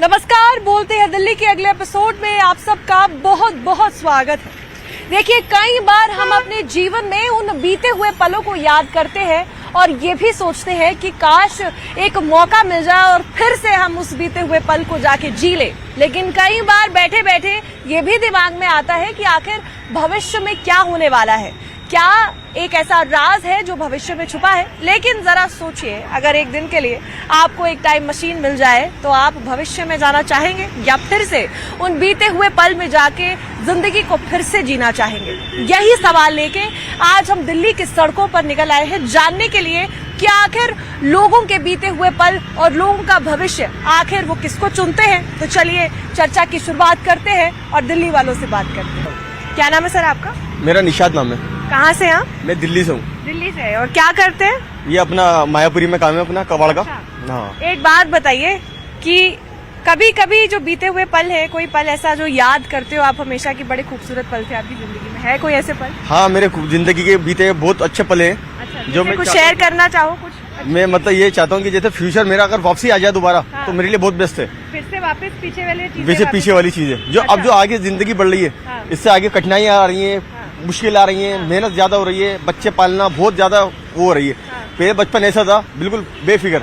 नमस्कार, बोलते हैं दिल्ली के अगले एपिसोड में आप सबका बहुत बहुत स्वागत है। देखिए, कई बार हम अपने जीवन में उन बीते हुए पलों को याद करते हैं और ये भी सोचते हैं कि काश एक मौका मिल जाए और फिर से हम उस बीते हुए पल को जाके जी ले। लेकिन कई बार बैठे बैठे ये भी दिमाग में आता है कि आखिर भविष्य में क्या होने वाला है, क्या एक ऐसा राज है जो भविष्य में छुपा है। लेकिन जरा सोचिए, अगर एक दिन के लिए आपको एक टाइम मशीन मिल जाए तो आप भविष्य में जाना चाहेंगे या फिर से उन बीते हुए पल में जाके जिंदगी को फिर से जीना चाहेंगे। यही सवाल लेके आज हम दिल्ली की सड़कों पर निकल आए हैं, जानने के लिए कि आखिर लोगों के बीते हुए पल और लोगों का भविष्य आखिर वो किसको चुनते हैं। तो चलिए चर्चा की शुरुआत करते हैं और दिल्ली वालों से बात करते हैं। क्या नाम है सर आपका? मेरा निशाद नाम है। कहाँ से आप? मैं दिल्ली से हूँ। दिल्ली से। और क्या करते हैं? ये अपना मायापुरी में काम है, अपना कबाड़ का। अच्छा। हाँ। एक बात बताइए कि कभी कभी जो बीते हुए पल है, कोई पल ऐसा जो याद करते हो आप हमेशा की, बड़े खूबसूरत पल थे आपकी जिंदगी में, है कोई ऐसे पल? हाँ, मेरे जिंदगी के बीते बहुत अच्छे पल हैं। अच्छा, जो मैं कुछ शेयर करना चाहो कुछ? मैं मतलब ये चाहता हूँ कि जैसे फ्यूचर मेरा अगर वापसी आ जाए दोबारा, हाँ। तो मेरे लिए बहुत बेस्ट है। फिर से वापस पीछे वाली चीजें, वैसे पीछे वाली चीजें जो अच्छा। अब जो आगे जिंदगी बढ़ रही है, हाँ। इससे आगे कठिनाइयाँ आ रही हैं, मुश्किल आ रही है, मेहनत ज्यादा हो रही है, बच्चे पालना बहुत ज्यादा वो हो रही है। पहले बचपन ऐसा था, बिल्कुल बेफिक्र,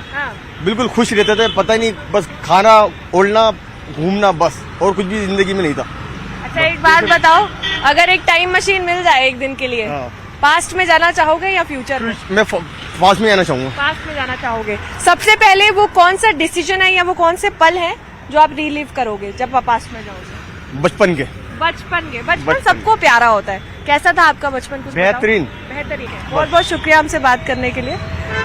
बिल्कुल खुश रहते थे, पता ही नहीं, बस खाना ओढ़ना घूमना, बस और कुछ भी जिंदगी में नहीं था। अच्छा, एक बात बताओ, अगर एक टाइम मशीन मिल जाए एक दिन के लिए, पास्ट में जाना चाहोगे या फ्यूचर में? मैं पास्ट में जाना चाहूंगा। पास्ट में जाना चाहोगे। सबसे पहले वो कौन सा डिसीजन है या वो कौन से पल है जो आप रिलीव करोगे जब आप पास्ट में जाओगे? बचपन के। बचपन सबको प्यारा होता है। कैसा था आपका बचपन? कुछ बेहतरीन है। बहुत बहुत शुक्रिया हमसे बात करने के लिए।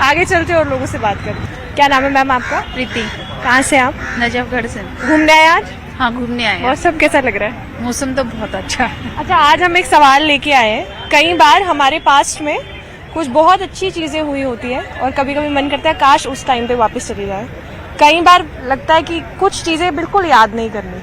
आगे चलते और लोगों से बात करते। क्या नाम है मैम आपका? प्रीति। कहाँ से आप? नजफगढ़ से। घूमने आए आज? हाँ, घूमने आए। मौसम कैसा लग रहा है? मौसम तो बहुत अच्छा है। अच्छा, आज हम एक सवाल लेके आए हैं। कई बार हमारे पास्ट में कुछ बहुत अच्छी चीजें हुई होती है और कभी कभी मन करता है काश उस टाइम पे वापस चली जाए। कई बार लगता है कि कुछ चीजें बिल्कुल याद नहीं करनी।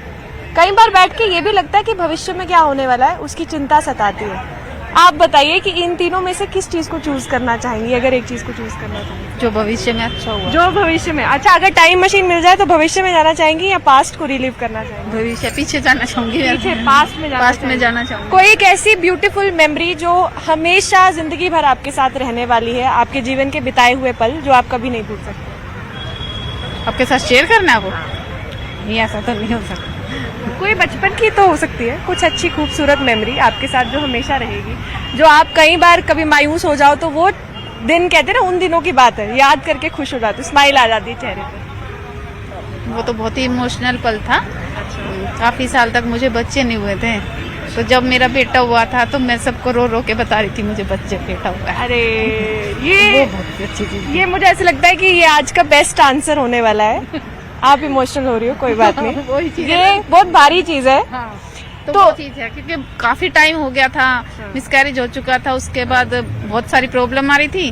कई बार बैठ के ये भी लगता है कि भविष्य में क्या होने वाला है, उसकी चिंता सताती है। आप बताइए कि इन तीनों में से किस चीज को चूज करना चाहेंगी, अगर एक चीज को चूज करना चाहेंगी? जो भविष्य में अच्छा हुआ। जो भविष्य में अच्छा, अगर टाइम मशीन मिल जाए तो भविष्य में जाना चाहेंगी या पास्ट को रिलीव करना चाहेंगी? भविष्य पीछे जाना चाहूंगी। पीछे, पास्ट में जाना चाहूंगी। कोई एक ऐसी ब्यूटीफुल मेमोरी जो हमेशा जिंदगी भर आपके साथ रहने वाली है, आपके जीवन के बिताए हुए पल जो आप कभी नहीं भूल सकते? आपके साथ शेयर करना है वो? नहीं, ऐसा तो नहीं हो सकता। कोई बचपन की तो हो सकती है, कुछ अच्छी खूबसूरत मेमोरी आपके साथ जो हमेशा रहेगी, जो आप कई बार कभी मायूस हो जाओ तो वो दिन, कहते हैं ना, उन दिनों की बात है, याद करके खुश हो जाते, स्माइल आ जाती है चेहरे पे। वो तो बहुत ही इमोशनल पल था। काफी साल तक मुझे बच्चे नहीं हुए थे, तो जब मेरा बेटा हुआ था तो मैं सबको रो रो के बता रही थी मुझे बेटा हुआ है। अरे वो बहुत अच्छी चीज। ये मुझे ऐसा लगता है कि ये आज का बेस्ट आंसर होने वाला है। आप इमोशनल हो रही हो, कोई बात नहीं। वही चीज ये बहुत भारी चीज है। हाँ, तो वो चीज है क्योंकि काफी टाइम हो गया था, मिसकैरेज हो चुका था, उसके बाद बहुत सारी प्रॉब्लम आ रही थी।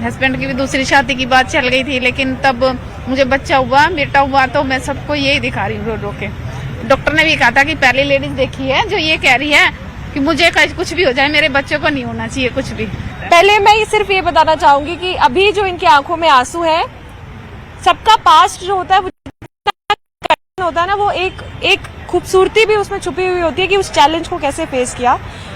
हस्बैंड की भी दूसरी शादी की बात चल गई थी, लेकिन तब मुझे बच्चा हुआ, बेटा हुआ, तो मैं सबको यही दिखा रही हूँ रो रो के। डॉक्टर ने भी कहा था कि पहली लेडीज देखी है जो ये कह रही है कि मुझे कुछ भी हो जाए, मेरे बच्चों को नहीं होना चाहिए कुछ भी। पहले मैं सिर्फ ये बताना चाहूंगी कि अभी जो इनकी आंखों में आंसू है, सबका पास्ट जो होता है वो होता है ना, वो एक खूबसूरती भी उसमें छुपी हुई होती है कि उस चैलेंज को कैसे फेस किया।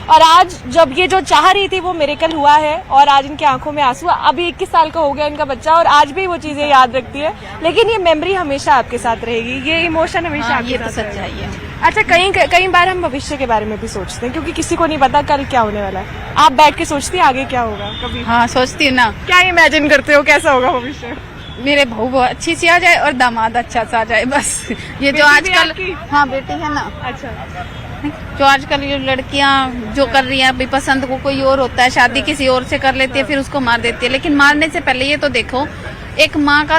और आज जब ये जो चाह रही थी वो मिरेकल हुआ है और आज इनकी आंखों में आंसू। अभी 21 साल का हो गया इनका बच्चा और आज भी वो चीजें याद रखती है, लेकिन ये मेमोरी हमेशा आपके साथ रहेगी, ये इमोशन हमेशा आपके ये तो साथ सच्चाई है। अच्छा, कई बार हम भविष्य के बारे में भी सोचते हैं क्योंकि किसी को नहीं पता कल क्या होने वाला है। आप बैठ के सोचती हैं आगे क्या होगा कभी? हाँ, सोचती हूँ ना। क्या इमेजिन करते हो कैसा होगा भविष्य? मेरे बहू बहुत अच्छी सी आ जाए और दामाद अच्छा सा आ जाए, बस। ये जो आजकल, हाँ बेटी है ना। अच्छा, जो आजकल ये लड़कियां जो कर रही हैं, अभी पसंद को कोई और होता है, शादी किसी और से कर लेती है, फिर उसको मार देती है। लेकिन मारने से पहले ये तो देखो, एक माँ का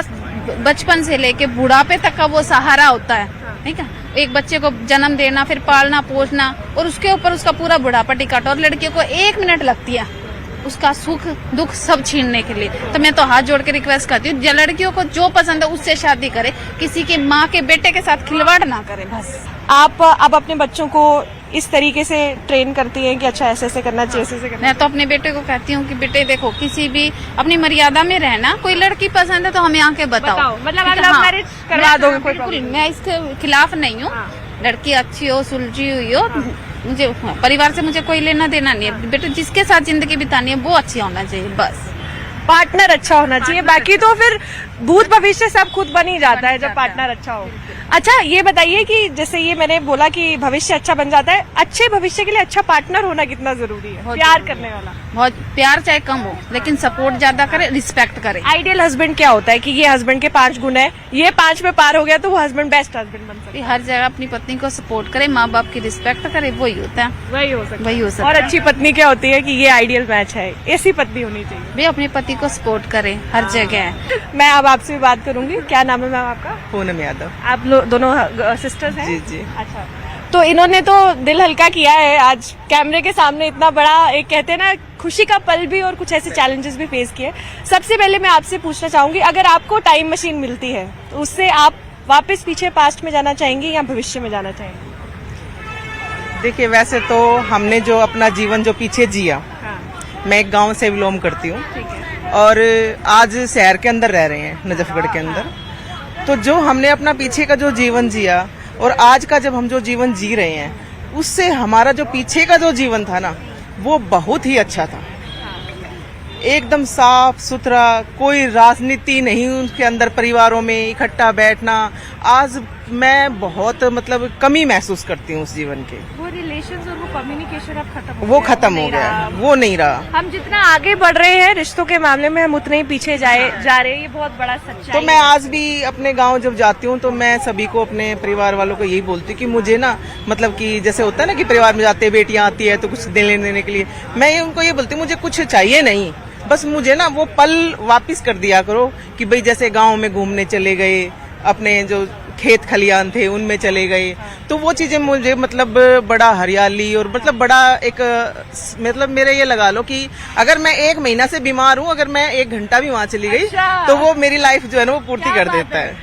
बचपन से लेके बुढ़ापे तक का वो सहारा होता है, ठीक है। एक बच्चे को जन्म देना, फिर पालना पोसना, और उसके ऊपर उसका पूरा बुढ़ापा टिकट। और लड़कियों को 1 मिनट लगती है उसका सुख दुख सब छीनने के लिए। तो मैं तो हाथ जोड़ के रिक्वेस्ट करती हूँ, लड़कियों को जो पसंद है उससे शादी करे, किसी की माँ के बेटे के साथ खिलवाड़ ना करे, बस। आप अब अपने बच्चों को इस तरीके से ट्रेन करती हैं कि अच्छा ऐसे ऐसे करना चाहिए, ऐसे ऐसे करना मैं तो अपने बेटे को कहती हूँ कि बेटे देखो किसी भी अपनी मर्यादा में रहना, कोई लड़की पसंद है तो हमें आके बताओ। मतलब आप ठीक है? लव हाँ। मैरिज करवा दोगे, कोई बिल्कुल, प्रॉब्लम मैं इसके खिलाफ नहीं हूँ। हाँ। लड़की अच्छी हो, सुलझी हुई हो, मुझे परिवार से मुझे कोई लेना देना नहीं है। बेटे जिसके साथ जिंदगी बितानी है वो अच्छी होना चाहिए बस। पार्टनर अच्छा होना चाहिए, बाकी तो फिर भूत भविष्य सब खुद बन ही जाता है जब पार्टनर अच्छा हो। अच्छा ये बताइए कि जैसे ये मैंने बोला कि भविष्य अच्छा बन जाता है, अच्छे भविष्य के लिए अच्छा पार्टनर होना कितना जरूरी है? बहुत प्यार जरूरी करने वाला, बहुत प्यार चाहे कम हो लेकिन सपोर्ट ज्यादा करे, रिस्पेक्ट करे। आइडियल हस्बैंड क्या होता है कि ये हस्बैंड के 5 गुण है, ये 5 में पार हो गया तो वो हस्बैंड बेस्ट हस्बैंड बन सकता हर जगह अपनी पत्नी को सपोर्ट करे, माँ बाप की रिस्पेक्ट करे, वही होता है। है, वही हो सकता वही हो है। सकता और है। अच्छी पत्नी क्या होती है कि ये आइडियल मैच है, ऐसी पत्नी होनी चाहिए। भाई अपने पति को सपोर्ट करे हर जगह। मैं अब आपसे भी बात करूंगी। क्या नाम है मैम आपका? पूनम यादव। आप लोग दोनों सिस्टर्स हैं? जी जी। अच्छा, तो इन्होंने तो दिल हल्का किया है आज कैमरे के सामने, इतना बड़ा एक कहते हैं ना खुशी का पल भी और कुछ ऐसे चैलेंजेस भी फेस किए। सबसे पहले मैं आपसे पूछना चाहूंगी, अगर आपको टाइम मशीन मिलती है तो उससे आप वापस पीछे पास्ट में जाना चाहेंगे या भविष्य में जाना चाहेंगे? देखिए वैसे तो हमने जो अपना जीवन जो पीछे जिया, हाँ, मैं एक गांव से बिलोंग करती हूँ ठीक है। और आज शहर के अंदर रह रहे हैं, नजफगढ़ के अंदर। तो जो हमने अपना पीछे का जो जीवन जिया और आज का जब हम जो जीवन जी रहे हैं, उससे हमारा जो पीछे का जो जीवन था ना, वो बहुत ही अच्छा था। एकदम साफ सुथरा, कोई राजनीति नहीं उनके अंदर, परिवारों में इकट्ठा बैठना। आज मैं बहुत मतलब कमी महसूस करती हूँ उस जीवन के। वो रिलेशंस और वो कम्युनिकेशन अब खत्म वो खत्म हो गया, वो नहीं रहा। हम जितना आगे बढ़ रहे हैं रिश्तों के मामले में, हम उतने ही पीछे जा रहे हैं। ये बहुत बड़ा सच्चाई तो मैं आज भी अपने गांव जब जाती हूँ तो मैं सभी को, अपने परिवार वालों को यही बोलती हूँ कि मुझे ना मतलब कि जैसे होता है ना कि परिवार में जाते बेटियां आती है तो कुछ देने के लिए, मैं ये उनको ये बोलती हूँ मुझे कुछ चाहिए नहीं, बस मुझे ना वो पल वापस कर दिया करो कि भाई जैसे गांव में घूमने चले गए, अपने जो खेत खलियान थे उनमें चले गए, तो वो चीजें मुझे मतलब बड़ा हरियाली और मतलब बड़ा एक मतलब मेरे ये लगा लो कि अगर मैं 1 महीना से बीमार हूँ, अगर मैं 1 घंटा भी वहाँ चली गई तो वो मेरी लाइफ जो है ना वो पूर्ति कर देता है।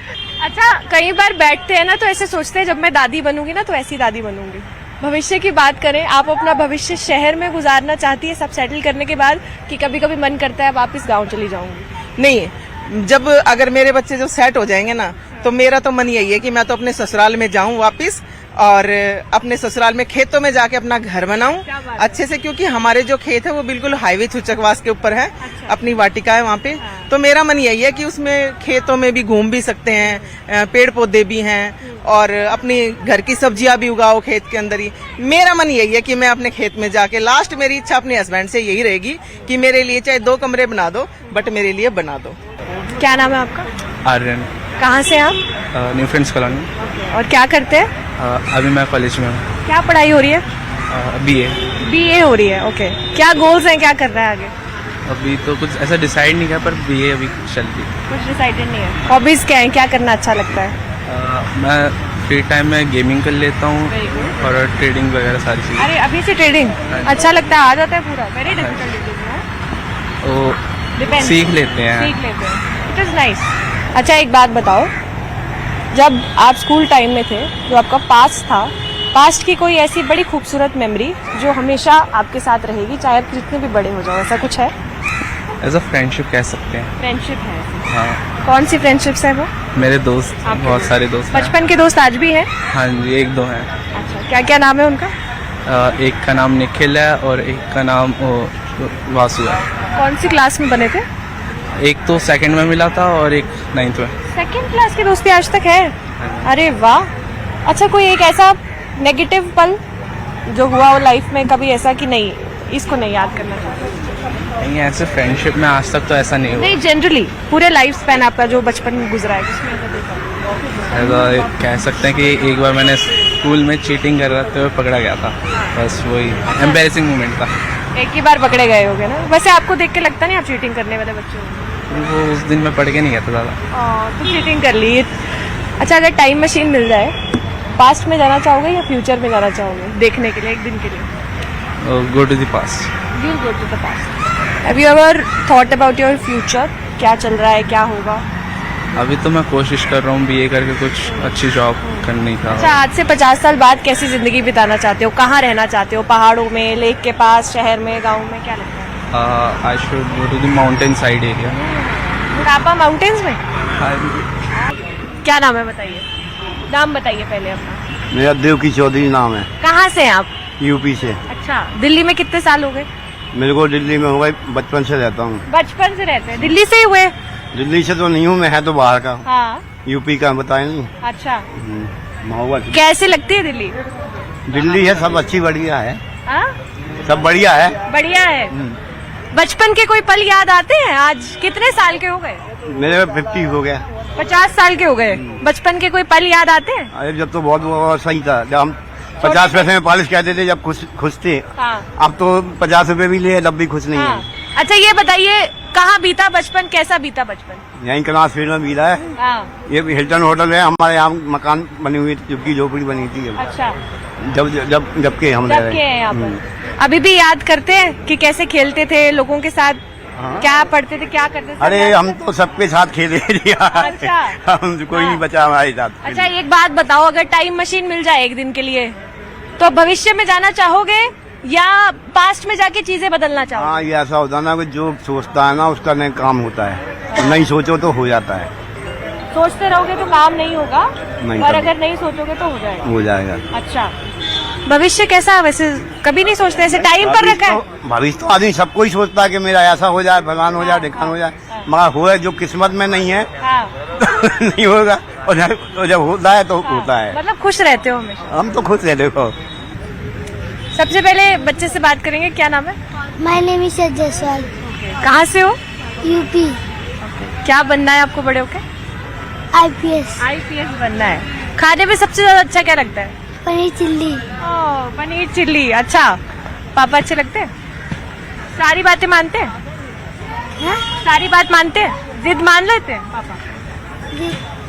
अच्छा, कई बार बैठते हैं ना तो ऐसे सोचते हैं जब मैं दादी बनूंगी ना तो ऐसी दादी बनूंगी। भविष्य की बात करें, आप अपना भविष्य शहर में गुजारना चाहती है सब सेटल करने के बाद, कि कभी कभी मन करता है वापस गांव चली जाऊंगी? नहीं, जब अगर मेरे बच्चे जो सेट हो जाएंगे ना तो मेरा तो मन यही है कि मैं तो अपने ससुराल में जाऊं वापस, और अपने ससुराल में खेतों में जाके अपना घर बनाऊं अच्छे से, क्योंकि हमारे जो खेत है वो बिल्कुल हाईवे छुचकवास के ऊपर है। अच्छा। अपनी वाटिका है वहाँ पे। तो मेरा मन यही है कि उसमें खेतों में भी घूम भी सकते हैं, पेड़ पौधे भी हैं और अपनी घर की सब्जियां भी उगाओ खेत के अंदर ही। मेरा मन यही है कि मैं अपने खेत में जाके, लास्ट मेरी इच्छा अपने हस्बैंड से यही रहेगी कि मेरे लिए चाहे 2 कमरे बना दो, बट मेरे लिए बना दो। क्या नाम है आपका? आर्यन। कहाँ से आप? New friends colony. और क्या करते हैं? अभी मैं कॉलेज में हूँ। क्या पढ़ाई हो रही है? BA। BA हो रही है, ओके। क्या गोल्स हैं, क्या कर रहा है आगे? अभी तो कुछ ऐसा डिसाइड नहीं किया, पर BA अभी चल रही है। कुछ डिसाइडेड नहीं है। हॉबीज क्या है, क्या करना अच्छा लगता है? मैं फ्री टाइम में गेमिंग कर लेता हूँ और ट्रेडिंग वगैरह सारी चीज़ें। अरे अभी से ट्रेडिंग अच्छा लगता है, आ जाता है पूरा? वेरी डिफिकल्ट वो Depends. सीख लेते हैं। सीख लेते हैं, इट इज नाइस। अच्छा एक बात बताओ, जब आप स्कूल टाइम में थे, जो आपका पास्ट था, पास्ट की कोई ऐसी बड़ी खूबसूरत मेमोरी जो हमेशा आपके साथ रहेगी, चाहे आप जितने भी बड़े हो जाओ, ऐसा कुछ है? एज अ फ्रेंडशिप कह सकते हैं। फ्रेंडशिप है? हाँ, कौन सी फ्रेंडशिप्स है वो? मेरे दोस्त, बहुत सारे दोस्त हैं। बचपन के दोस्त आज भी हैं? हाँ जी, 1-2 हैं। अच्छा, क्या क्या नाम है उनका? एक का नाम निखिल है और एक का नाम वासु है। कौन सी क्लास में बने थे? एक तो 2nd में मिला था और एक 9th में। 2nd क्लास की दोस्ती आज तक है? अरे वाह। अच्छा, कोई एक ऐसा नेगेटिव पल जो हुआ हो लाइफ में कभी, ऐसा कि नहीं इसको नहीं याद करना चाहते? नहीं, ऐसे फ्रेंडशिप में आज तक तो ऐसा नहीं हुआ। नहीं, जनरली पूरे लाइफ स्पैन आपका जो बचपन में गुजरा है जिसमें ऐसा देखा? ऐसा कह सकते हैं कि एक बार मैंने स्कूल में चीटिंग कर रहे हुए पकड़ा गया था, बस वही एम्बैरेसिंग मोमेंट था। एक ही बार पकड़े गए होगे ना? वैसे आपको देख के लगता नहीं आप चीटिंग करने वाले बच्चे हो? वो उस दिन मैं पढ़ के नहीं गया था ज़्यादा। तो चीटिंग कर ली। अच्छा, अगर टाइम मशीन मिल जाए, पास्ट में जाना चाहोगे या फ्यूचर में जाना चाहोगे देखने के लिए, एक दिन के लिए? Go to the past. You go to the past. Have you ever thought about your future? क्या चल रहा है, क्या होगा? अभी तो मैं कोशिश कर रहा हूँ बीए करके कुछ अच्छी जॉब करने का। अच्छा, आज से 50 साल बाद कैसी जिंदगी बिताना चाहते हो? कहाँ रहना चाहते हो? पहाड़ों में, लेक के पास, शहर में, गाँव में? क्या लगता है? I should go to the mountain side area. बुढ़ापा माउंटेन्स में? क्या नाम है बताइए? नाम बताइए पहले अपना। मेरा देवकी चौधरी नाम है। कहाँ से हैं आप? यूपी से। अच्छा, दिल्ली में कितने साल हो गए? मेरे को दिल्ली में हो गए, बचपन से रहता हूँ। बचपन से रहते हैं दिल्ली से ही हुए? दिल्ली से तो नहीं हूँ मैं, है तो बाहर का। हाँ। यूपी का बताए नहीं। अच्छा, महुआ कैसे लगती है दिल्ली? दिल्ली है, सब अच्छी बढ़िया है। हाँ? सब बढ़िया है। बढ़िया है। बचपन के कोई पल याद आते हैं? आज कितने साल के हो गए? मेरे 50 हो गया। 50 साल के हो गए। बचपन के कोई पल याद आते हैं? अरे जब तो बहुत वो सही था, जब हम 50 पैसे में पॉलिश कहते थे, जब खुश थे। हाँ। अब तो 50 रुपए भी लिए तब भी खुश नहीं हाँ। है। अच्छा, ये बताइए कहाँ बीता बचपन? कैसा बीता बचपन? यहीं कनास फील्ड में मिला है। हाँ। ये हिल्टन होटल है, हमारे यहाँ मकान बनी हुई, झुग्गी झोपड़ी बनी थी। अच्छा, जब के हम रह जब रहे के हैं यहाँ पर। अभी भी याद करते हैं कि कैसे खेलते थे लोगों के साथ? क्या पढ़ते थे, क्या करते थे? अरे हम तो सबके साथ खेले दिया। अच्छा। हम कोई नहीं बचा हमारे साथ। अच्छा, एक बात बताओ, अगर टाइम मशीन मिल जाए एक दिन के लिए तो भविष्य में जाना चाहोगे या पास्ट में जाके चीजें बदलना चाहोगे? हाँ, ये ऐसा होता है ना कि जो सोचता है ना उसका नहीं काम होता है, नहीं सोचो तो हो जाता है। सोचते रहोगे तो काम नहीं होगा, नहीं, और कभी। अगर नहीं सोचोगे तो हो जाएगा। हो जाएगा। अच्छा, भविष्य कैसा है वैसे? कभी नहीं सोचते? ऐसे टाइम पर रखा है? भविष्य तो आदमी सब कोई सोचता है कि मेरा ऐसा हो जाए, भगवान हो जाए, ढिकान हो जाए, मगर हो जो किस्मत में नहीं है हाँ। नहीं होगा। और जब होता है तो होता है। मतलब खुश रहते हो हमेशा? हम तो खुश है। देखो, सबसे पहले बच्चे से बात करेंगे। क्या नाम है? My name is Jaiswal. कहाँ से हो? यूपी। क्या बनना है आपको बड़े होकर? आईपीएस। आईपीएस बनना है। खाने में सबसे ज्यादा अच्छा क्या लगता है? पनीर चिल्ली। ओह, पनीर चिल्ली। अच्छा, पापा अच्छे लगते हैं? सारी बातें मानते हैं? हाँ? सारी बात मानते हैं? जिद मान लेते हैं पापा?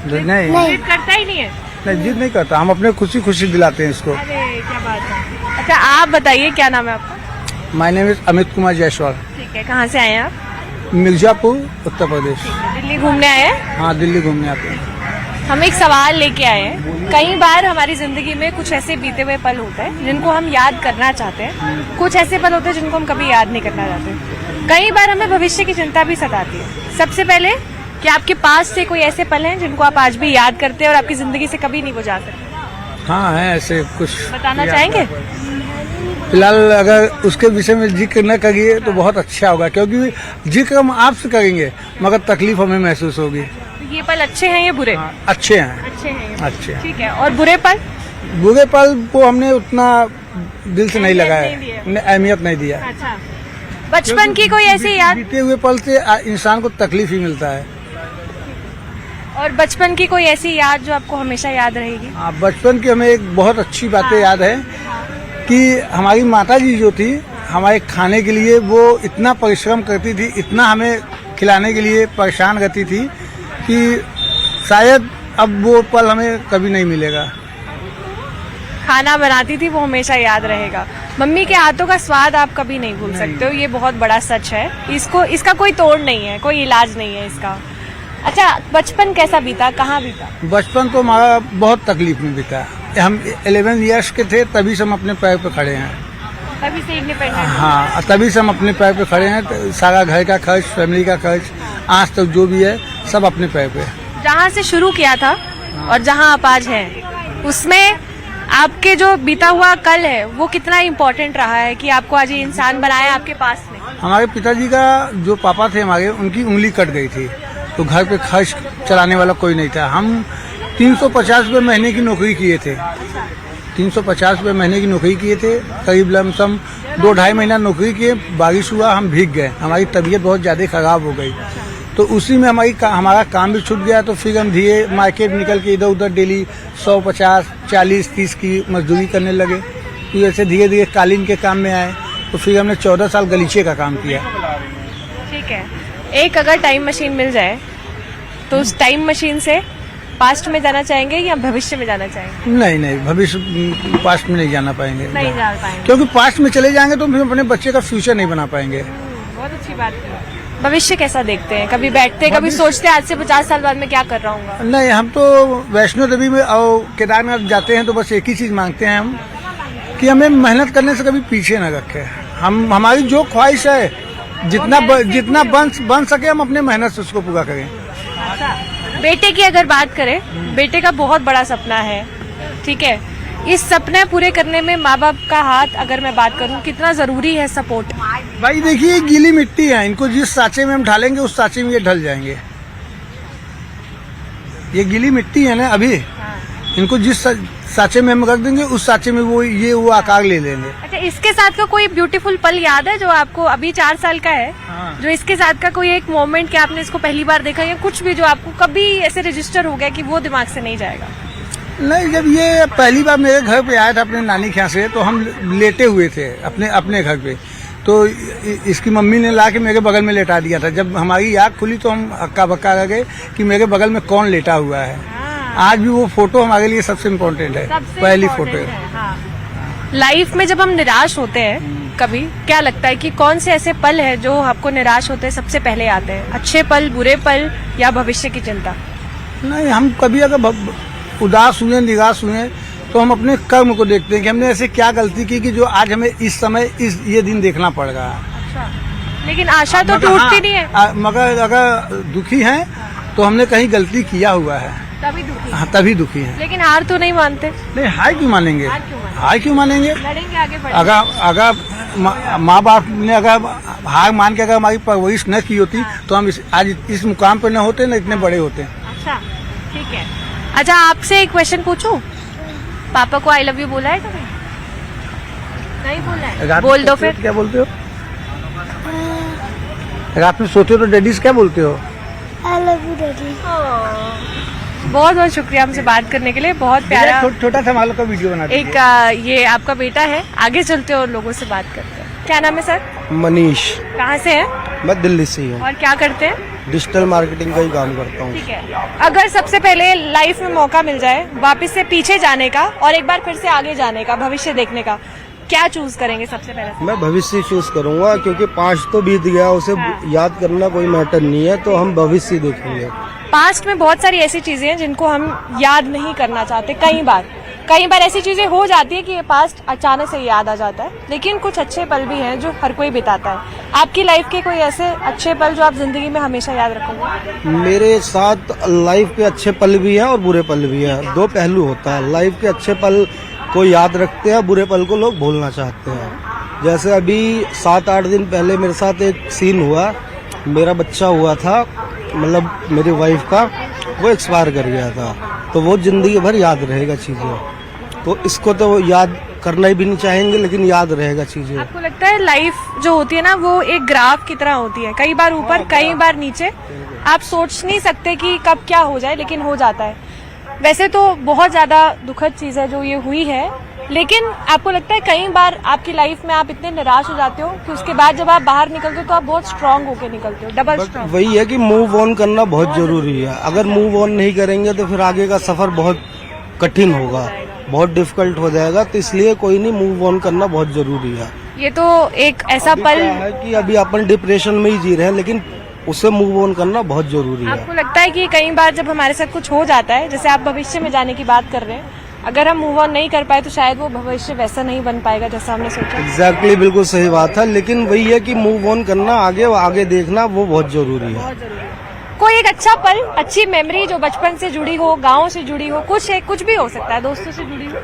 नहीं जिद करता ही नहीं है? नहीं, जिद नहीं करता, हम अपने खुशी खुशी दिलाते हैं इसको। अरे क्या बात है। अच्छा, आप बताइए क्या नाम है आपका? My name is Amit Kumar Jaiswal. ठीक है, कहाँ से आए हैं आप? मिर्जापुर, उत्तर प्रदेश। दिल्ली घूमने आए हैं? हाँ, दिल्ली घूमने आते हैं। हम एक सवाल लेके आए हैं। कई बार हमारी जिंदगी में कुछ ऐसे बीते हुए पल होते हैं जिनको हम याद करना चाहते हैं, कुछ ऐसे पल होते हैं जिनको हम कभी याद नहीं करना चाहते। कई बार हमें भविष्य की चिंता भी सताती है। सबसे पहले, क्या आपके पास से कोई ऐसे पल हैं जिनको आप आज भी याद करते हैं और आपकी जिंदगी से कभी नहीं बुझा सकते? हाँ, है ऐसे कुछ। बताना चाहेंगे? फिलहाल अगर उसके विषय में जिक्र न करिए तो बहुत अच्छा होगा, क्योंकि जिक्र हम आपसे करेंगे मगर तकलीफ हमें महसूस होगी। ये पल अच्छे हैं या बुरे? अच्छे हैं। अच्छे हैं। अच्छे हैं। ठीक है, और बुरे पल? बुरे पल को हमने उतना दिल से नहीं लगाया, नहीं दिया। अहमियत नहीं दिया। अच्छा, बचपन की कोई ऐसी याद? बीते हुए पल से इंसान को तकलीफ ही मिलता है। और बचपन की कोई ऐसी याद जो आपको हमेशा याद रहेगी? बचपन की हमें एक बहुत अच्छी बातें याद है कि हमारी माता जी जो थी, हमारे खाने के लिए वो इतना परिश्रम करती थी, इतना हमें खिलाने के लिए परेशान रहती थी कि शायद अब वो पल हमें कभी नहीं मिलेगा। खाना बनाती थी वो हमेशा याद रहेगा। मम्मी के हाथों का स्वाद आप कभी नहीं भूल सकते हो, ये बहुत बड़ा सच है। इसका कोई तोड़ नहीं है, कोई इलाज नहीं है इसका। अच्छा, बचपन कैसा बीता, कहाँ बीता? बचपन तो हमारा बहुत तकलीफ में बीता। हम 11 इयर्स के थे तभी से हम अपने पैर पे खड़े हैं। तभी से इंडिपेंडेंट? हाँ, तभी से हम अपने पैर पे खड़े हैं। तो सारा घर का खर्च, फैमिली का खर्च, आज तक जो भी है सब अपने पैर पे। जहाँ से शुरू किया था और जहाँ आप आज हैं, उसमें आपके जो बीता हुआ कल है वो कितना इम्पोर्टेंट रहा है कि आपको आज ये इंसान बनाया आपके पास में? हमारे पिताजी का जो पापा थे हमारे, उनकी उंगली कट गई थी, तो घर पे खर्च चलाने वाला कोई नहीं था। हम 350 रुपये महीने की नौकरी किए थे। 350 रुपये महीने की नौकरी किए थे, करीब लमसम 2-2.5 महीना नौकरी किए। बारिश हुआ, हम भीग गए, हमारी तबीयत बहुत ज़्यादा खराब हो गई, तो उसी में हमारा काम भी छूट गया। तो फिर हम धीरे मार्केट निकल के इधर उधर डेली 150, 40, 30 की मजदूरी करने लगे। फिर ऐसे धीरे धीरे कालीन के काम में आए, तो फिर हमने 14 साल गलीचे का काम किया। ठीक है, एक अगर टाइम मशीन मिल जाए तो उस टाइम मशीन से पास्ट में जाना चाहेंगे या भविष्य में जाना चाहेंगे? नहीं, भविष्य पास्ट में नहीं जाना पाएंगे। नहीं जा पाएंगे, क्योंकि पास्ट में चले जाएंगे तो फिर अपने बच्चे का फ्यूचर नहीं बना पाएंगे। बहुत अच्छी बात है। भविष्य कैसा देखते हैं? कभी बैठते हैं, कभी सोचते हैं आज से 50 साल बाद में क्या कर रहा हूँ? नहीं, हम तो वैष्णो देवी में और केदारनाथ जाते हैं तो बस एक ही चीज मांगते हैं हम कि हमें मेहनत करने से कभी पीछे न रखें। हम हमारी जो ख्वाहिश है जितना बन सके हम अपने मेहनत से उसको पूरा करें। बेटे की अगर बात करें, बेटे का बहुत बड़ा सपना है, ठीक है, इस सपने पूरे करने में माँ बाप का हाथ अगर मैं बात करूं कितना जरूरी है सपोर्ट? भाई देखिए, ये गीली मिट्टी है, इनको जिस सांचे में हम ढालेंगे उस सांचे में ये ढल जाएंगे। ये गीली मिट्टी है ना, अभी इनको जिस सांचे में हम रख देंगे उस सांचे में वो आकार ले लेंगे। अच्छा, इसके साथ का कोई ब्यूटीफुल पल याद है जो आपको, अभी 4 साल का है, जो इसके साथ का कोई एक मोमेंट कि आपने इसको पहली बार देखा या कुछ भी जो आपको कभी ऐसे रजिस्टर हो गया कि वो दिमाग से नहीं जाएगा? नहीं, जब ये पहली बार मेरे घर पे आया था अपने नानी के यहाँ से, तो हम लेटे हुए थे अपने घर पे, तो इसकी मम्मी ने ला के मेरे बगल में लेटा दिया था। जब हमारी आँख खुली तो हम हक्का बक्का रह गए कि मेरे बगल में कौन लेटा हुआ है। आज भी वो फोटो हमारे लिए सबसे इम्पोर्टेंट है, पहली फोटो है। लाइफ में जब हम निराश होते हैं कभी, क्या लगता है कि कौन से ऐसे पल है जो आपको निराश होते हैं सबसे पहले आते हैं? अच्छे पल, बुरे पल या भविष्य की चिंता? नहीं, हम कभी अगर उदास हुए, निराश हुए तो हम अपने कर्म को देखते हैं कि हमने ऐसे क्या गलती की कि जो आज हमें इस समय ये दिन देखना पड़ रहा है। अच्छा, लेकिन आशा तो टूटती नहीं है। मगर अगर दुखी हैं तो हमने कहीं गलती किया हुआ है, तभी दुखी। हाँ, तभी दुखी हैं। लेकिन हार तो नहीं मानते? नहीं, हार क्यों मानेंगे? हार क्यों मानेंगे? लड़ेंगे, आगे बढ़ेंगे। अगर माँ बाप ने अगर हार मान के अगर हमारी परवरिश न की होती तो हम आज इस मुकाम पर न होते, न इतने बड़े होते। अच्छा, ठीक है। अच्छा, आपसे एक क्वेश्चन पूछूं? पापा को आई लव यू बोला है कभी? नहीं बोला है? बोल दो फिर। क्या बोलते हो? रात में सोते हो तो डैडी से क्या बोलते हो? I love you daddy. बहुत बहुत शुक्रिया हमसे बात करने के लिए, बहुत प्यारा छोटा सा मालो का वीडियो बना एक ये आपका बेटा है। आगे चलते और लोगों से बात करते हैं। क्या नाम है सर? मनीष। कहाँ से है? मैं दिल्ली से हूँ और क्या करते हैं? डिजिटल मार्केटिंग का ही काम करता हूँ। ठीक है। अगर सबसे पहले लाइफ में मौका मिल जाए वापस से पीछे जाने का और एक बार फिर से आगे जाने का, भविष्य देखने का, क्या चूज करेंगे सबसे पहले? मैं भविष्य चूज करूंगा क्योंकि 5 तो बीत गया, उसे याद करना कोई मैटर नहीं है, तो हम भविष्य देखेंगे। पास्ट में बहुत सारी ऐसी चीजें हैं जिनको हम याद नहीं करना चाहते। कई बार ऐसी चीजें हो जाती है कि ये पास्ट अचानक से याद आ जाता है, लेकिन कुछ अच्छे पल भी हैं जो हर कोई बिताता है। आपकी लाइफ के कोई ऐसे अच्छे पल जो आप जिंदगी में हमेशा याद रखोगे? मेरे साथ लाइफ के अच्छे पल भी हैं और बुरे पल भी हैं, 2 पहलू होता है। लाइफ के अच्छे पल को याद रखते हैं, बुरे पल को लोग भूलना चाहते हैं। जैसे अभी 7-8 दिन पहले मेरे साथ एक सीन हुआ, मेरा बच्चा हुआ था, मतलब मेरी वाइफ का, वो एक्सपायर कर गया था, तो वो जिंदगी भर याद रहेगा चीजें। तो इसको तो याद करना ही भी नहीं चाहेंगे, लेकिन याद रहेगा चीजें। आपको लगता है लाइफ जो होती है ना, वो एक ग्राफ की तरह होती है, कई बार ऊपर कई बार नीचे, आप सोच नहीं सकते कि कब क्या हो जाए, लेकिन हो जाता है। वैसे तो बहुत ज्यादा दुखद चीज है जो ये हुई है, लेकिन आपको लगता है कई बार आपकी लाइफ में आप इतने निराश हो जाते हो कि उसके बाद जब आप बाहर निकलते हो तो आप बहुत स्ट्रांग होकर निकलते हो, डबल स्ट्रांग। वही है कि मूव ऑन करना बहुत जरूरी है। अगर मूव ऑन नहीं करेंगे तो फिर आगे का सफर बहुत कठिन होगा, बहुत डिफिकल्ट हो जाएगा, तो इसलिए कोई नहीं, मूव ऑन करना बहुत जरूरी है। ये तो एक ऐसा पल है कि अभी अपन डिप्रेशन में ही जी रहे हैं, लेकिन उससे मूव ऑन करना बहुत जरूरी है। आपको लगता है कि कई बार जब हमारे साथ कुछ हो जाता है, जैसे आप भविष्य में जाने की बात कर रहे हैं, अगर हम मूव ऑन नहीं कर पाए तो शायद वो भविष्य वैसा नहीं बन पाएगा जैसा हमने सोचा? एग्जैक्टली, बिल्कुल सही बात है, लेकिन वही है कि मूव ऑन करना, आगे देखना, वो बहुत जरूरी है। कोई एक अच्छा पल, अच्छी मेमोरी जो बचपन से जुड़ी हो, गाँव से जुड़ी हो, कुछ भी हो सकता है, दोस्तों से जुड़ी हो?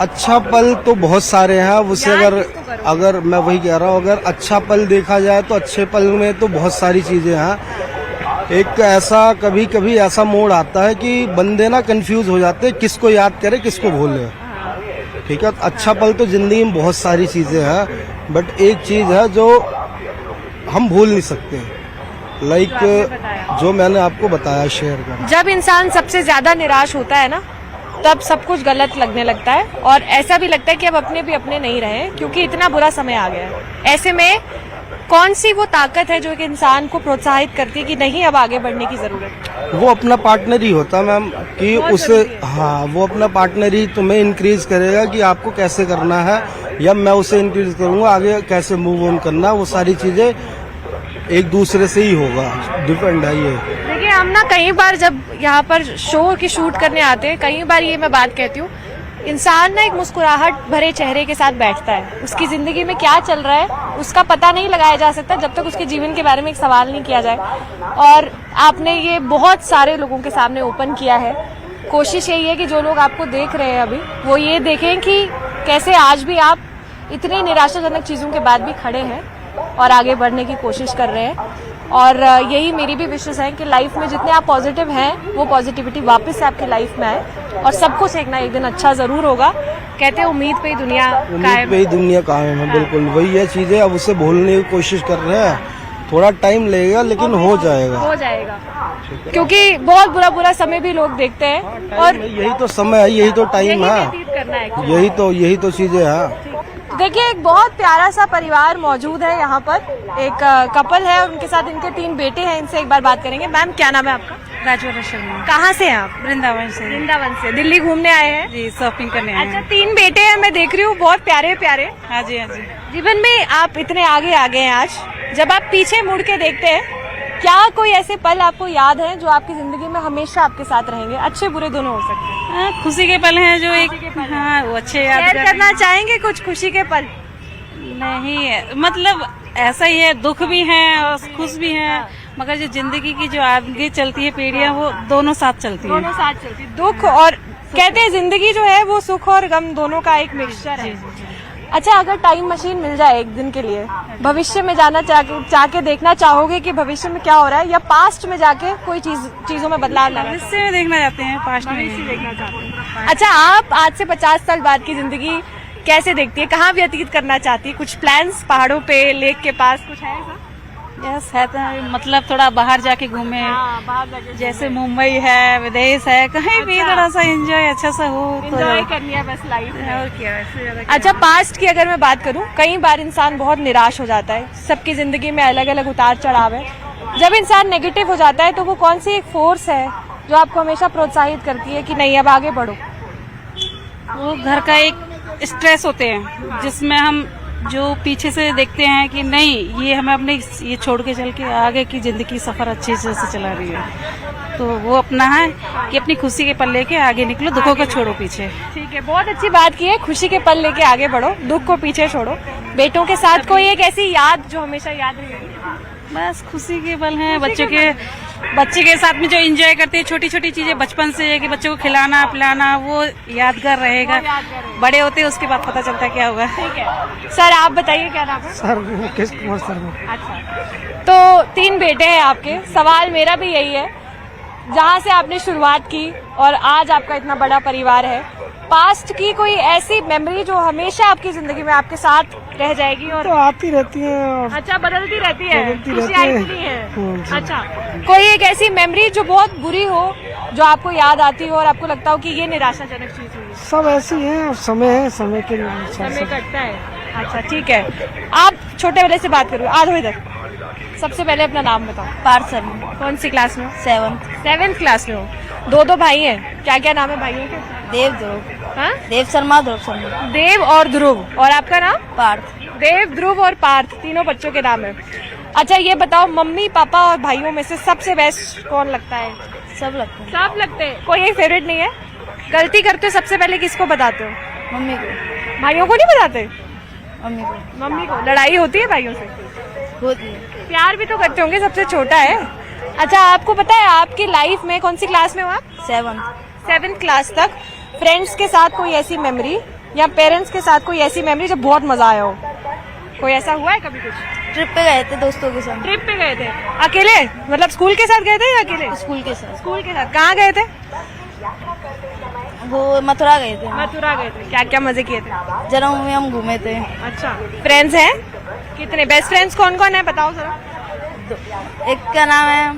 अच्छा पल तो बहुत सारे हैं, उससे अगर मैं वही कह रहा हूँ, अगर अच्छा पल देखा जाए तो अच्छे पल में तो बहुत सारी चीजें हैं। एक ऐसा कभी ऐसा मोड़ आता है कि बंदे ना कंफ्यूज हो जाते हैं, किसको याद करे किसको भूले। ठीक है, अच्छा पल तो जिंदगी में बहुत सारी चीजें हैं, बट एक चीज है जो हम भूल नहीं सकते, लाइक जो मैंने आपको बताया, शेयर कर। जब इंसान सबसे ज्यादा निराश होता है ना, तब सब कुछ गलत लगने लगता है और ऐसा भी लगता है कि अब अपने भी अपने नहीं रहे, क्योंकि इतना बुरा समय आ गया है। ऐसे में कौन सी वो ताकत है जो एक इंसान को प्रोत्साहित करती है कि नहीं, अब आगे बढ़ने की जरूरत है? वो अपना पार्टनर ही होता है मैम, कि उसे, हाँ, वो अपना पार्टनर ही तुम्हें इंक्रीज करेगा कि आपको कैसे करना है, या मैं उसे इंक्रीज करूंगा आगे कैसे मूव ऑन करना, वो सारी चीजें एक दूसरे से ही होगा, डिपेंड है ये। देखिए हम ना कई बार जब यहाँ पर शो की शूट करने आते हैं, कई बार ये मैं बात कहती हूँ, इंसान ना एक मुस्कुराहट भरे चेहरे के साथ बैठता है। उसकी जिंदगी में क्या चल रहा है उसका पता नहीं लगाया जा सकता जब तक उसके जीवन के बारे में एक सवाल नहीं किया जाए। और आपने ये बहुत सारे लोगों के सामने ओपन किया है। कोशिश यही है कि जो लोग आपको देख रहे हैं अभी, वो ये देखें कि कैसे आज भी आप इतनी निराशाजनक चीजों के बाद भी खड़े हैं और आगे बढ़ने की कोशिश कर रहे हैं। और यही मेरी भी विशेष है कि लाइफ में जितने आप पॉजिटिव हैं वो पॉजिटिविटी वापस से आपकी लाइफ में आए और सबको सीखना एक दिन अच्छा जरूर होगा। कहते हैं उम्मीद पे ही दुनिया कायम। पे ही दुनिया कायम है, बिल्कुल वही है चीजें। अब उससे भूलने की कोशिश कर रहे हैं, थोड़ा टाइम लगेगा लेकिन हो जाएगा। हो जाएगा क्योंकि बहुत बुरा बुरा समय भी लोग देखते हैं और यही तो समय है, यही तो टाइम है, व्यतीत करना है। यही तो चीजें हैं। देखिए एक बहुत प्यारा सा परिवार मौजूद है यहाँ पर, एक कपल है और उनके साथ इनके 3 बेटे हैं। इनसे एक बार बात करेंगे। मैम क्या नाम है आपका? राजवरा शर्मा। कहाँ से हैं आप? वृंदावन से। वृंदावन से दिल्ली घूमने आए हैं? जी, शॉपिंग करने आए अच्छा, हैं। 3 बेटे हैं, मैं देख रही हूँ, बहुत प्यारे प्यारे। हाँ जी, हाँ जी। जीवन में आप इतने आगे आ गए हैं आज, जब आप पीछे मुड़ के देखते हैं, क्या कोई ऐसे पल आपको याद है जो आपकी जिंदगी में हमेशा आपके साथ रहेंगे? अच्छे बुरे दोनों हो सकते हैं। खुशी के पल हैं जो एक, हाँ वो अच्छे याद शेयर करना चाहेंगे कुछ खुशी के पल? नहीं, मतलब ऐसा ही है, दुख भी हैं और खुश भी हैं, मगर जो जिंदगी की जो आगे चलती है पीढ़ियां, वो दोनों साथ चलती दोनों साथ चलती है। दुख और कहते हैं जिंदगी जो है वो सुख और गम दोनों का एक मिक्सचर है। अच्छा, अगर टाइम मशीन मिल जाए एक दिन के लिए, भविष्य में जाना चाह के देखना चाहोगे कि भविष्य में क्या हो रहा है, या पास्ट में जाके कोई चीजों में बदलाव लाना? भविष्य में देखना चाहते हैं, पास्ट में देखना चाहते हैं। अच्छा, आप आज से 50 साल बाद की जिंदगी कैसे देखती है? कहाँ व्यतीत करना चाहती है? कुछ प्लान्स पहाड़ों पे, लेक के पास, कुछ है ऐसा? यस है तो, मतलब थोड़ा बाहर जाके घूमे, बाहर जाके जैसे मुंबई है, विदेश है, कहीं भी थोड़ा सा एंजॉय अच्छा सा हो तो एंजॉय करनी है बस लाइफ। और क्या, ऐसे ज्यादा अच्छा, पास्ट की अगर मैं बात करूं, कई बार इंसान बहुत निराश हो जाता है। सबकी जिंदगी में अलग अलग उतार चढ़ाव है। जब इंसान नेगेटिव हो जाता है तो वो कौन सी एक फोर्स है जो आपको हमेशा प्रोत्साहित करती है कि नहीं अब आगे बढ़ो? वो घर का एक स्ट्रेस होते हैं जिसमें हम जो पीछे से देखते हैं कि नहीं, ये हमें अपने ये छोड़ के चल के आगे की जिंदगी सफर अच्छे से चला रही है, तो वो अपना है कि अपनी खुशी के पल लेके आगे निकलो, दुखों को छोड़ो पीछे। ठीक है, बहुत अच्छी बात की है। खुशी के पल लेके आगे बढ़ो, दुख को पीछे छोड़ो। बेटों के साथ कोई एक ऐसी याद जो हमेशा याद रहेगी? बस खुशी के पल हैं, बच्चे के साथ में जो एंजॉय करते हैं, छोटी छोटी चीजें बचपन से, कि बच्चों को खिलाना पिलाना, वो यादगार रहेगा। बड़े होते हैं उसके बाद पता चलता है क्या होगा। ठीक है सर, आप बताइए क्या नाम है? सर मुकेश कुमार शर्मा। अच्छा, तो 3 बेटे हैं आपके। सवाल मेरा भी यही है, जहाँ से आपने शुरुआत की और आज आपका इतना बड़ा परिवार है, पास्ट की कोई ऐसी मेमोरी जो हमेशा आपकी जिंदगी में आपके साथ रह जाएगी? और तो आती रहती है और अच्छा, बदलती रहती है, बदलती खुशी रहती आई है। नहीं है। जी। अच्छा, कोई एक ऐसी मेमोरी जो बहुत बुरी हो, जो आपको याद आती हो और आपको लगता हो कि ये निराशाजनक चीज हुई? सब ऐसी है, समय है, समय के समय कटता है। अच्छा ठीक है, आप छोटे वाले से बात करो, आ जाओ इधर। सबसे पहले अपना नाम बताओ। पार्थ शर्मा। कौन सी क्लास में हो? 7th। क्लास में हो। 2 भाई हैं, क्या क्या नाम है भाइयों के? देव ध्रुव। हाँ? देव शर्मा, ध्रुव शर्मा। देव और ध्रुव। और आपका नाम? पार्थ। देव, ध्रुव और पार्थ, तीनों बच्चों के नाम है। अच्छा ये बताओ, मम्मी पापा और भाइयों में से सबसे बेस्ट कौन लगता है? सब लगते हैं। सब लगते हैं, कोई एक फेवरेट नहीं है? गलती करते हो सबसे पहले किसको बताते हो? मम्मी को। भाइयों को नहीं बताते? मम्मी को। मम्मी को। लड़ाई होती है भाइयों से? होती है। प्यार भी तो करते होंगे, सबसे छोटा है। अच्छा, आपको पता है आपकी लाइफ में, कौन सी क्लास में हो आप? 7th क्लास तक फ्रेंड्स के साथ कोई ऐसी मेमोरी या पेरेंट्स के साथ कोई ऐसी मेमोरी जो बहुत मजा आया हो? कोई ऐसा हुआ है कभी? कुछ ट्रिप पे गए थे दोस्तों के साथ। ट्रिप पे गए थे अकेले? मतलब स्कूल के साथ गए थे या अकेले? स्कूल के साथ। स्कूल के साथ। कहाँ गए थे? वो मथुरा गए थे। मथुरा गए थे। क्या क्या मजे किए थे? जन्म में हम घूमे थे। अच्छा, फ्रेंड्स हैं कितने? बेस्ट फ्रेंड्स कौन कौन है बताओ जरा। एक का नाम है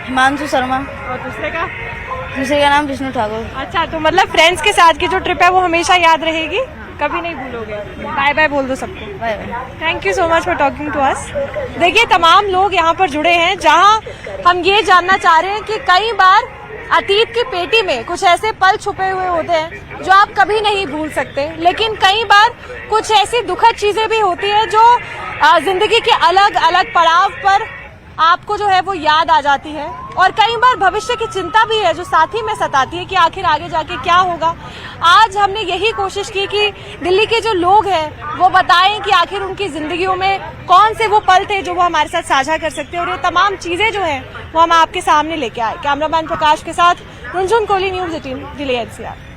हिमांशु शर्मा और दूसरे का नाम विष्णु ठाकुर। अच्छा, तो मतलब फ्रेंड्स के साथ की जो ट्रिप है वो हमेशा याद रहेगी, कभी नहीं भूलोगे। बाय बाय बोल दो सबको। Bye bye. Thank you so much for talking to us. देखिए तमाम लोग यहाँ पर जुड़े हैं, जहाँ हम ये जानना चाह रहे हैं कि कई बार अतीत की पेटी में कुछ ऐसे पल छुपे हुए होते हैं जो आप कभी नहीं भूल सकते, लेकिन कई बार कुछ ऐसी दुखद चीजें भी होती है जो जिंदगी के अलग अलग पड़ाव पर आपको जो है वो याद आ जाती है और कई बार भविष्य की चिंता भी है जो साथ ही में सताती है कि आखिर आगे जाके क्या होगा। आज हमने यही कोशिश की कि दिल्ली के जो लोग हैं वो बताएं कि आखिर उनकी जिंदगियों में कौन से वो पल थे जो वो हमारे साथ साझा कर सकते हैं और ये तमाम चीजें जो हैं वो हम आपके सामने लेके आए। कैमरामैन प्रकाश के साथ रुनझुन कोहली, न्यूज़ 18, दिल्ली NCR।